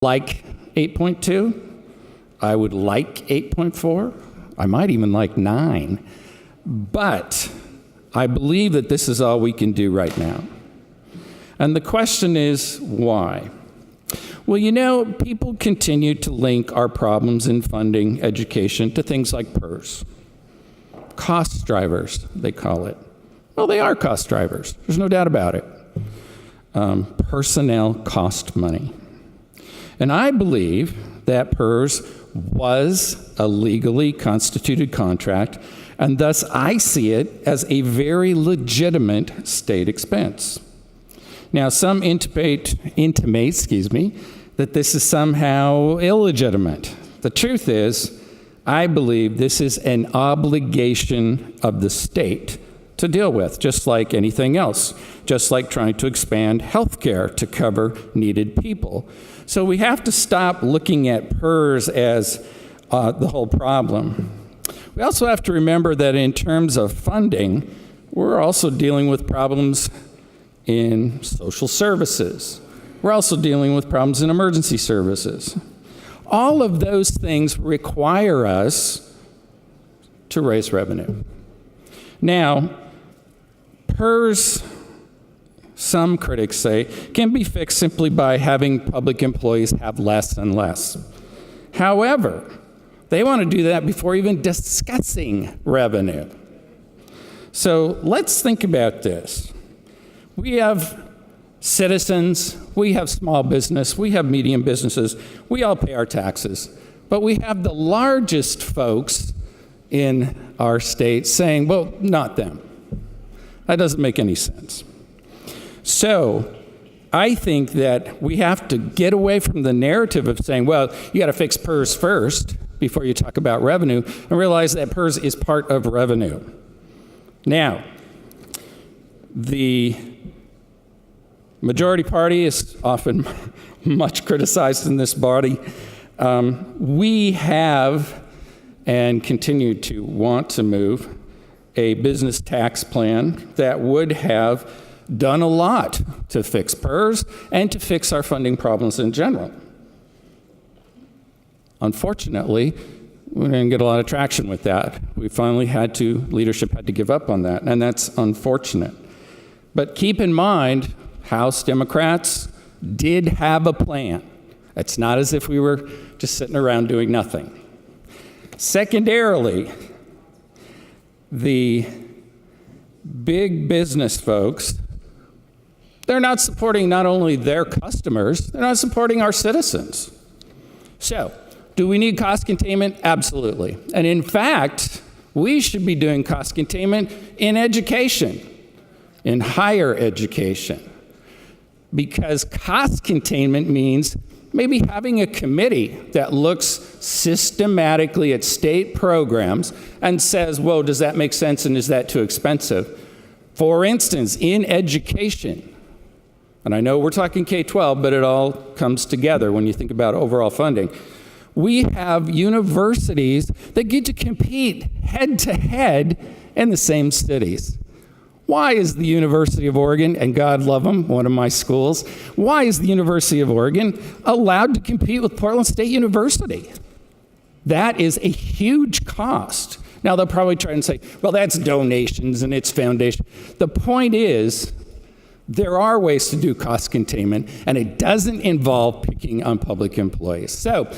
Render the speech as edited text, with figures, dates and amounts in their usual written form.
like 8.2. I would like 8.4. I might even like 9. But I believe that this is all we can do right now. And the question is, why? Well, you know, people continue to link our problems in funding education to things like PERS. Cost drivers, they call it. Well, they are cost drivers. There's no doubt about it. Personnel cost money. And I believe that PERS was a legally constituted contract, and thus I see it as a very legitimate state expense. Now, some intimate, that this is somehow illegitimate. The truth is, I believe this is an obligation of the state to deal with, just like anything else, just like trying to expand health care to cover needed people. So we have to stop looking at PERS as the whole problem. We also have to remember that in terms of funding, we're also dealing with problems in social services. We're also dealing with problems in emergency services. All of those things require us to raise revenue. Now, PERS, some critics say, can be fixed simply by having public employees have less and less. However, they want to do that before even discussing revenue. So let's think about this. We have citizens, we have small business, we have medium businesses, we all pay our taxes, but we have the largest folks in our state saying, well, not them. That doesn't make any sense. So I think that we have to get away from the narrative of saying, well, you got to fix PERS first before you talk about revenue, and realize that PERS is part of revenue. Now, the majority party is often much criticized in this body. We have and continue to want to move a business tax plan that would have done a lot to fix PERS and to fix our funding problems in general. Unfortunately, we didn't get a lot of traction with that. Leadership had to give up on that, and that's unfortunate. But keep in mind, House Democrats did have a plan. It's not as if we were just sitting around doing nothing. Secondarily, the big business folks, they're not supporting not only their customers, they're not supporting our citizens. So, do we need cost containment? Absolutely. And in fact, we should be doing cost containment in education, in higher education. Because cost containment means maybe having a committee that looks systematically at state programs and says, whoa, does that make sense and is that too expensive? For instance, in education, and I know we're talking K-12, but it all comes together when you think about overall funding. We have universities that get to compete head-to-head in the same cities. Why is the University of Oregon, and God love them, one of my schools, why is the University of Oregon allowed to compete with Portland State University? That is a huge cost. Now they'll probably try and say, well, that's donations and it's foundation. The point is, there are ways to do cost containment, and it doesn't involve picking on public employees. So